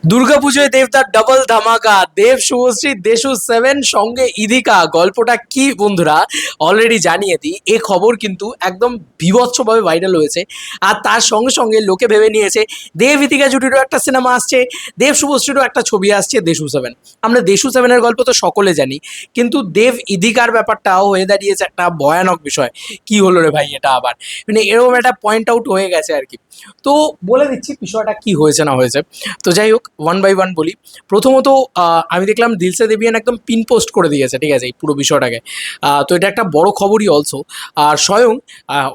দুর্গাপুজোয় দেব তার ডাবল ধামাকা, দেব শুভশ্রী দেশু 7 সঙ্গে ইদিকা। গল্পটা কি বন্ধুরা অলরেডি জানিয়ে দিই। এ খবর কিন্তু একদম বীভৎসভাবে ভাইরাল হয়েছে। আর তার সঙ্গে সঙ্গে লোকে ভেবে নিয়েছে দেব ইদিকা জুটিরও একটা সিনেমা আসছে, দেব শুভশ্রীরও একটা ছবি আসছে দেশু 7। আমরা দেশু 7-এর গল্প তো সকলে জানি, কিন্তু দেব ইদিকার ব্যাপারটাও হয়ে দাঁড়িয়েছে একটা ভয়ানক বিষয়। কি হলো রে ভাই এটা আবার, মানে এরকম একটা পয়েন্ট আউট হয়ে গেছে আর কি। তো বলে দিচ্ছি বিষয়টা কি হয়েছে না হয়েছে। তো যাই হোক, ওয়ান বাই ওয়ান বলি। প্রথমত আমি দেখলাম দিলসে দেবিয়ান একদম পিন পোস্ট করে দিয়েছে, ঠিক আছে, এই পুরো বিষয়টাকে। তো এটা একটা বড় খবরই অলসো। আর স্বয়ং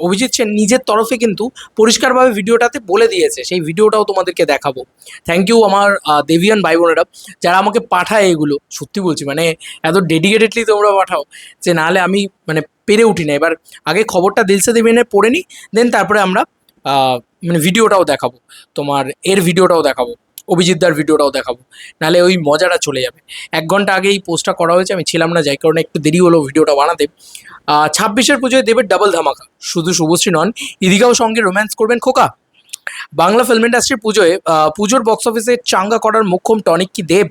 অভিজিৎ সেন নিজের তরফে কিন্তু পরিষ্কারভাবে ভিডিওটাতে বলে দিয়েছে, সেই ভিডিওটাও তোমাদেরকে দেখাবো। থ্যাংক ইউ আমার দেবিয়ান ভাই বোনেরা যারা আমাকে পাঠায় এগুলো। সত্যি বলছি, মানে এত ডেডিকেটেডলি তোমরা পাঠাও যে নাহলে আমি মানে পেরে উঠি না। এবার আগে খবরটা দিলসে দেবিয়ানের পড়ে নিই, দেন তারপরে আমরা মানে ভিডিওটাও দেখাবো, তোমার এর ভিডিওটাও দেখাবো, অভিজিৎদার ভিডিওটাও দেখাবো। নাহলে ওই মজাটা চলে যাবে। 1 ঘন্টা আগে এই পোস্টটা করা হয়েছে, আমি ছিলাম না, যাই কারণে একটু দেরি হলো ভিডিওটা বানাতে। 26-এর পুজোয় দেবের ডাবল ধামাকা, শুধু শুভশ্রী নন, ইদিকাও সঙ্গে রোম্যান্স করবেন খোকা। বাংলা ফিল্ম ইন্ডাস্ট্রি পুজোর বক্স অফিসে চাঙ্গা করার মোক্ষম টনিক কি দেব?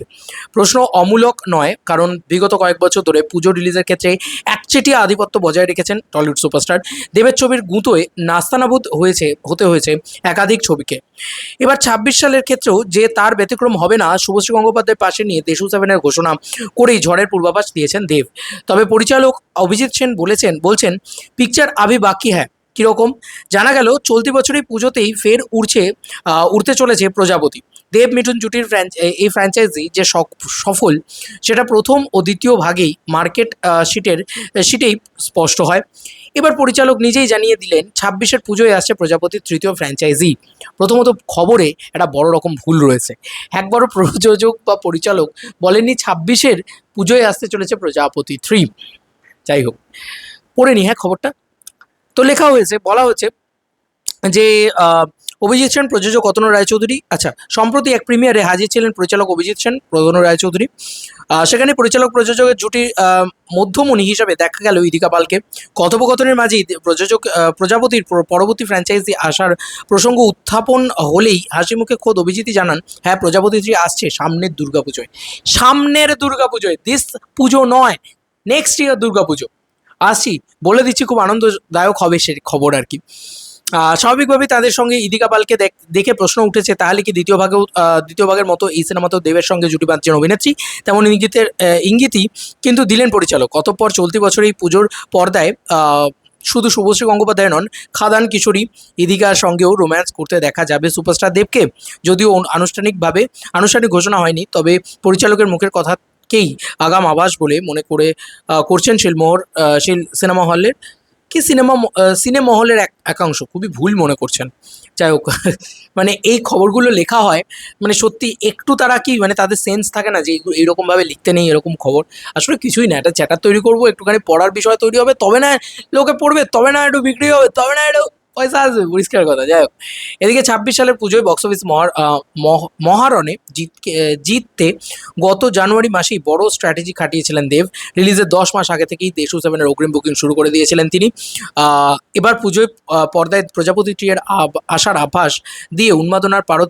প্রশ্ন অমূলক নয়, কারণ বিগত কয়েক বছর ধরে পুজো রিলিজের ক্ষেত্রে একচেটিয়া আধিপত্য বজায় রেখেছেন টলিউড সুপারস্টার। দেবের ছবির গুঁতোয় নাস্তানাবুদ হতে হয়েছে একাধিক ছবিকে। এবার 26 সালের ক্ষেত্রেও যে তার ব্যতিক্রম হবে না, শুভশ্রী গঙ্গোপাধ্যায়ের পাশে নিয়ে দেশু 7-এর ঘোষণা করেই ঝড়ের পূর্বাভাস দিয়েছেন দেব। তবে পরিচালক অভিজিৎ সেন বলছেন পিকচার আভি বাকি হ্যাঁ। কীরকম? জানা গেল চলতি বছরই পুজোতেই ফের উড়তে চলেছে প্রজাপতি। দেব মিঠুন জুটির এই ফ্র্যাঞ্চাইজি যে সফল, সেটা প্রথম ও দ্বিতীয় ভাগেই মার্কেট শিটেই স্পষ্ট হয়। এবার পরিচালক নিজেই জানিয়ে দিলেন 26-এর পুজোয় আসছে প্রজাপতির তৃতীয় ফ্র্যাঞ্চাইজি। প্রথমত খবরে একটা বড় রকম ভুল রয়েছে। একবারও প্রযোজক বা পরিচালক বলেননি 26-এর পুজোয় আসতে চলেছে প্রজাপতি 3। যাই হোক, পড়ে নি হ্যাঁ খবরটা। তো লেখা হয়েছে, বলা হচ্ছে যে অভিজিৎ সেন, প্রযোজক অতনু রায়চৌধুরী। আচ্ছা, সম্প্রতি এক প্রিমিয়ারে হাজির ছিলেন পরিচালক অভিজিৎ সেন, অতনু রায়চৌধুরী। সেখানে পরিচালক প্রযোজকের জুটির মধ্যমণি হিসাবে দেখা গেল ইদিকা পালকে। কথোপকথনের মাঝেই প্রজাপতির পরবর্তী ফ্র্যাঞ্চাইজি আসার প্রসঙ্গ উত্থাপন হলেই হাসি মুখে খোদ অভিজিৎই জানান, হ্যাঁ প্রজাপতি 3 আসছে সামনের দুর্গাপুজোয়। সামনের দুর্গাপুজোয়, দিস পুজো নয়, নেক্সট ইয়ার দুর্গাপুজো আসছি। বলে দিচ্ছি, খুব আনন্দদায়ক হবে সে খবর আর কি। স্বাভাবিকভাবেই তাদের সঙ্গে ইদিকা পালকে দেখে প্রশ্ন উঠেছে, তাহলে কি দ্বিতীয় ভাগের মতো এই সিনেমাতেও দেবের সঙ্গে জুটি বাঁধছেন অভিনেত্রী? তেমন ইঙ্গিতই কিন্তু দিলেন পরিচালক। অতঃপর চলতি বছরেই পুজোর পর্দায় শুধু শুভশ্রী গঙ্গোপাধ্যায় নন, খাদান কিশোরী ইদিকার সঙ্গেও রোম্যান্স করতে দেখা যাবে সুপারস্টার দেবকে। যদিও আনুষ্ঠানিক ঘোষণা হয়নি, তবে পরিচালকের মুখের কথাকেই আগাম আভাস বলে মনে করছেন সিনেমা হলের সিনেমহলের একাংশ। খুবই ভুল মনে করছেন। যাই হোক, মানে এই খবরগুলো লেখা হয়, মানে সত্যি একটু তারা কি মানে তাদের সেন্স থাকে না যে এইরকমভাবে লিখতে নেই এরকম খবর। আসলে কিছুই না, একটা চ্যাটার তৈরি করবো, একটুখানি পড়ার বিষয় তৈরি হবে, তবে না লোকে পড়বে, তবে না একটু বিক্রি হবে, তবে না একটু পয়সা আসবে, পরিষ্কার কথা। যাই হোক, এদিকে 26 সালের পুজোয় বক্স অফিস মহারণে জিততে গত জানুয়ারি মাসেই বড় স্ট্র্যাটেজি খাটিয়েছিলেন দেব। রিলিজের 10 মাস আগে থেকেই দেশু 7-এর অগ্রিম বুকিং শুরু করে দিয়েছিলেন তিনি। এবার পুজোয় পর্দায় প্রজাপতি 3 এর আসার আভাস দিয়ে উন্মাদনার পারদ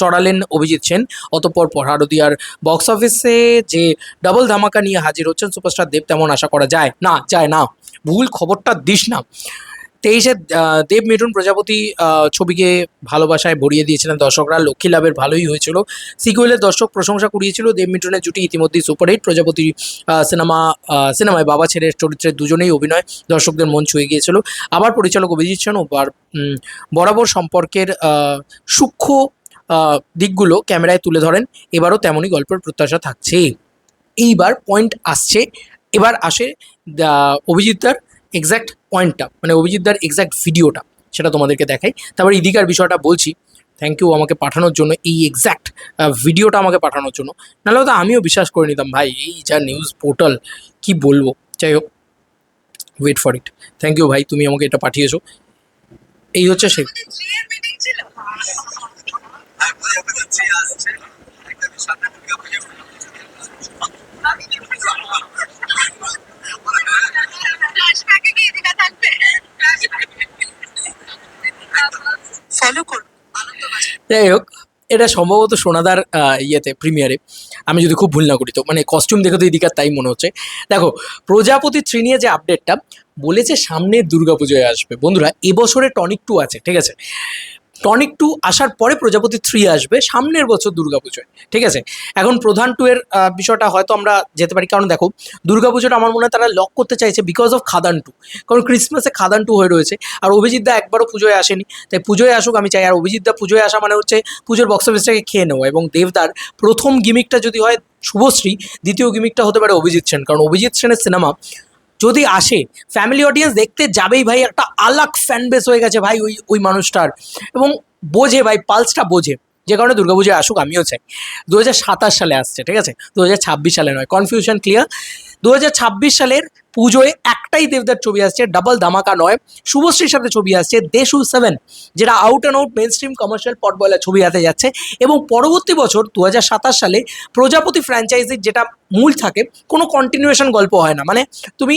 চড়ালেন অভিজিৎ সেন। অতঃপর শারদীয়ার বক্স অফিসে যে ডাবল ধামাকা নিয়ে হাজির হচ্ছেন সুপারস্টার দেব, তেমন আশা করা যায় না। ভুল খবরটা দিস না। 23-এ দেব মিঠুন প্রজাপতি ছবিকে ভালোবাসায় ভরিয়ে দিয়েছিলেন দর্শকরা। লক্ষ্মী লাভের ভালোই হয়েছিল। সিকুয়েলের দর্শক প্রশংসা কুড়িয়েছিল। দেব মিঠুনের জুটি ইতিমধ্যেই সুপারহিট। প্রজাপতি সিনেমায় বাবা ছেলের চরিত্রের দুজনেই অভিনয় দর্শকদের মন ছুঁয়ে গিয়েছিল। আবার পরিচালক অভিজিৎ সেন বরাবর সম্পর্কের সূক্ষ্ম দিকগুলো ক্যামেরায় তুলে ধরেন। এবারও তেমনই গল্পের প্রত্যাশা থাকছে। এইবার পয়েন্ট আসছে, এবার আসে অভিজিৎদার এক্স্যাক্ট পয়েন্টটা, মানে অভিজিৎদার এক্স্যাক্ট ভিডিওটা, সেটা তোমাদেরকে দেখাই। তারপর ইদিকার বিষয়টা বলছি। থ্যাংক ইউ আমাকে পাঠানোর জন্য, এই এক্স্যাক্ট ভিডিওটা আমাকে পাঠানোর জন্য। নাহলে তো আমিও বিশ্বাস করে নিতাম ভাই, এই যা নিউজ পোর্টাল, কি বলবো। যাই হোক, wait for it. Thank you ভাই, তুমি আমাকে এটা পাঠিয়েছো। এই হচ্ছে সে। ফলো করুন। যাই হোক, এটা সম্ভবত সোনাদার ইয়েতে প্রিমিয়ারে, আমি যদি খুব ভুল না করি, তো মানে কস্টিউম দেখে তো এদিকার তাই মনে হচ্ছে। দেখো, প্রজাপতি 3 নিয়ে যে আপডেটটা বলেছে সামনের দুর্গাপুজোয় আসবে বন্ধুরা, এবছরে টনিক 2 আছে, ঠিক আছে? টনিক 2 আসার পরে প্রজাপতি 3 আসবে সামনের বছর দুর্গাপুজোয়, ঠিক আছে? এখন প্রধান 2 এর বিষয়টা হয়তো আমরা যেতে পারি, কারণ দেখো দুর্গাপুজোটা আমার মনে হয় তারা লক করতে চাইছে বিকজ অফ খাদান 2, কারণ ক্রিসমাসে খাদান 2 হয়ে রয়েছে, আর অভিজিৎ দা একবারও পুজোয় আসেনি, তাই পুজোয় আসুক আমি চাই। আর অভিজিৎ দা পুজোয় আসা মানে হচ্ছে পুজোর বক্স অফিসটাকে খেয়ে নেওয়া, এবং দেবদার প্রথম গিমিকটা যদি হয় শুভশ্রী, দ্বিতীয় গিমিকটা হতে পারে অভিজিৎ সেন, কারণ অভিজিৎ সেনের সিনেমা যদি আসে ফ্যামিলি অডিয়েন্স দেখতে যাবেই ভাই, একটা আলাগ ফ্যান বেস হয়ে গেছে ভাই ওই ওই মানুষটার, এবং বোঝে ভাই, পালসটা বোঝে, যে কারণে দুর্গাপুজোয় আসুক আমিও চাই। 2027 সালে আসছে, ঠিক আছে, 2026 সালে নয়, কনফিউশন ক্লিয়ার। 2026 সালের পুজোয় একটাই দেবদার ছবি আসছে, ডাবল ধামাকা নয়, শুভশ্রীর সাথে ছবি আসছে দেশু 7, যেটা out and out mainstream commercial potboiler ছবি হাতে যাচ্ছে। এবং পরবর্তী বছর 2027 সালে প্রজাপতি ফ্র্যাঞ্চাইজির যেটা মূল থাকে, কোনো কন্টিনিউয়েশন গল্প হয় না, মানে তুমি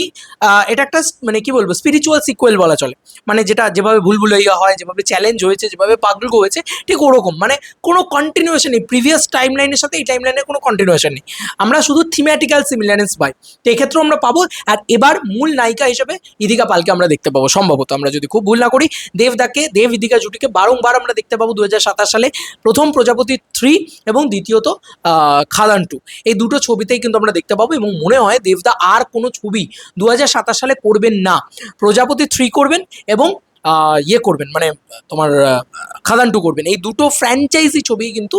এটা একটা মানে কি বলবো স্পিরিচুয়াল সিকুয়েল বলা চলে, মানে যেটা যেভাবে ভুলভুলাইয়া হয়, যেভাবে চ্যালেঞ্জ হয়েছে, যেভাবে পাগলগো হয়েছে, ঠিক ওরকম, মানে কোনো কন্টিনিউয়েশন নেই, প্রিভিয়াস টাইম লাইনের সাথে এই টাইম লাইনের কোনো কন্টিনিউয়েশন নেই, আমরা শুধু থিমেটিক্যাল সিমিলারেন্স পাই, তো এক্ষেত্রেও আমরা পাবো। আর এবার মূল নায়িকা হিসেবে ইদিকা পালকে আমরা দেখতে পাবো সম্ভবত, আমরা যদি খুব ভুল না করি, দেব ইদিকা জুটিকে বারংবার আমরা দেখতে পাবো 2027 সালে, প্রথম প্রজাপতি 3 এবং দ্বিতীয়ত খাদান 2, এই দুটো ছবিতেই কিন্তু আমরা দেখতে পাবো। এবং মনে হয় দেবদা আর কোনো ছবি 2027 সালে করবেন না, প্রজাপতি 3 করবেন এবং ইয়ে করবেন, মানে তোমার খাদান 2 করবেন, এই দুটো ফ্র্যাঞ্চাইজি ছবি কিন্তু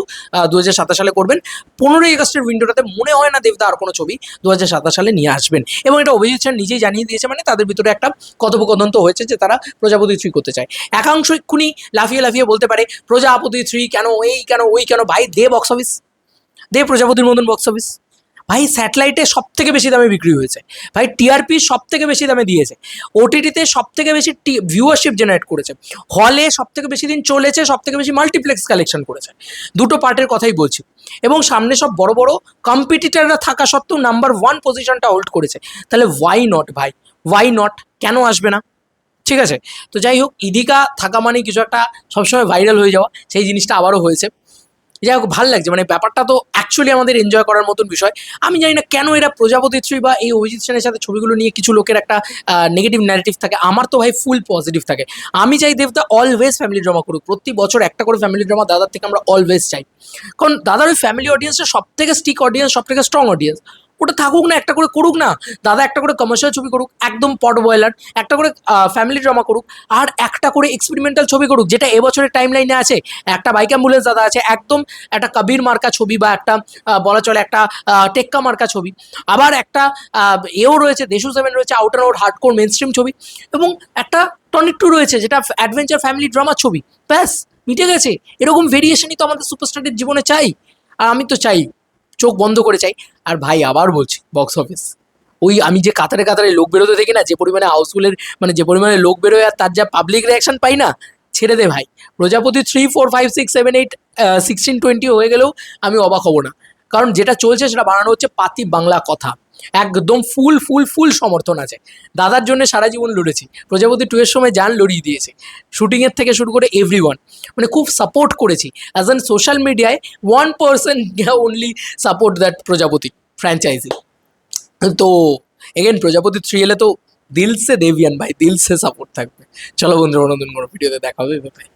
2027 সালে করবেন। 15ই আগস্টের উইন্ডোটাতে মনে হয় না দেবদা আর কোনো ছবি 2027 সালে নিয়ে আসবেন, এবং এটা অভিজিৎ সেন নিজেই জানিয়ে দিয়েছে, মানে তাদের ভিতরে একটা কথোপকথন তো হয়েছে যে তারা প্রজাপতি 3 করতে চায়। একাংশ এক্ষুনি লাফিয়ে লাফিয়ে বলতে পারে প্রজাপতি 3 কেন, এই কেন, ওই কেন, ভাই দে বক্স অফিস, দে প্রজাপতির মতন বক্স অফিস, ভাই স্যাটেলাইটে সব থেকে বেশি দামে বিক্রি হয়েছে, ভাই টিআরপি সব থেকে বেশি দামে দিয়েছে, ওটিটিতে সব থেকে বেশি ভিউয়ারশিপ জেনারেট করেছে, হলে সব থেকে বেশি দিন চলেছে, সব থেকে বেশি মাল্টিপ্লেক্স কালেকশন করেছে, দুটো পার্টের কথাই বলছি, এবং সামনে সব বড় বড় কম্পিটিটাররা থাকা সত্ত্বেও নাম্বার 1 পজিশনটা হোল্ড করেছে, তাহলে ওয়াই নট ভাই, ওয়াই নট, কেন আসবে না? ঠিক আছে, তো যাই হোক, ইদিকা থাকা মানে কিছু একটা সবসময় ভাইরাল হয়ে যাওয়া, সেই জিনিসটা আবারও হয়েছে, যাই হোক ভালো লাগছে, মানে ব্যাপারটা তো অ্যাকচুয়ালি আমাদের এনজয় করার মতন বিষয়। আমি জানি না কেন এরা প্রজাপতি 3 বা এই অভিজিৎ সেনের সাথে ছবিগুলো নিয়ে কিছু লোকের একটা নেগেটিভ ন্যারেটিভ থাকে, আমার তো ভাই ফুল পজিটিভ থাকে। আমি চাই দেবদা অলওয়েজ ফ্যামিলি ড্রামা করুক, প্রতি বছর একটা করে ফ্যামিলি ড্রামা দাদার থেকে আমরা অলওয়েজ চাই, কারণ দাদার ওই ফ্যামিলি অডিয়েন্সটা সব থেকে স্টিক অডিয়েন্স, সব থেকে স্ট্রং অডিয়েন্স, ওটা থাকুক না, একটা করে করুক না, দাদা একটা করে কমার্শিয়াল ছবি করুক একদম পট বয়লার, একটা করে ফ্যামিলি ড্রামা করুক, আর একটা করে এক্সপেরিমেন্টাল ছবি করুক, যেটা এবছরের টাইম লাইনে আছে। একটা বাইক অ্যাম্বুলেন্স দাদা আছে, একদম একটা কবির মার্কা ছবি, বা একটা বলা চলে একটা টেক্কা মার্কা ছবি, আবার একটা এও রয়েছে, দেশু 7 রয়েছে, out and out hardcore mainstream ছবি, এবং একটা টনিক 2 রয়েছে যেটা অ্যাডভেঞ্চার ফ্যামিলি ড্রামা ছবি, ব্যাস মিটে গেছে। এরকম ভেরিয়েশনই তো আমাদের সুপারস্টারের জীবনে চাই, আর আমি তো চাই, চোখ বন্ধ করে চাই। আর ভাই আবার বলছি, বক্স অফিস ওই আমি যে কাতারে কাতারে লোক বেরোতে দেখি না, যে পরিমাণে হাউসফুলের, মানে যে পরিমাণে লোক বেরোয় আর তার যা পাবলিক রিয়াকশন পাই না, ছেড়ে দে ভাই। প্রজাপতি 3, 4, 5, 6, 7, 8, 16, 20 হয়ে গেলেও আমি অবাক হব না, কারণ যেটা চলছে সেটা বানানো হচ্ছে পাতি বাংলা কথা, একদম ফুল ফুল ফুল সমর্থন আছে। দাদার জন্য সারা জীবন লড়েছি, প্রজাপতি 2 এর সময় জান লড়িয়ে দিয়েছে, শুটিংয়ের থেকে শুরু করে এভরিওয়ান, মানে খুব সাপোর্ট করেছি অ্যাজ অ্যান সোশ্যাল মিডিয়ায় 1% অনলি সাপোর্ট দ্যাট প্রজাপতি ফ্র্যাঞ্চাইজি। তো এগেন প্রজাপতি 3 এলে তো দিল সে দেবিয়ান ভাই, দিল সে সাপোর্ট থাকবে। চলো বন্ধুরা, নতুন কোনো ভিডিওতে দেখা হবে, বাই।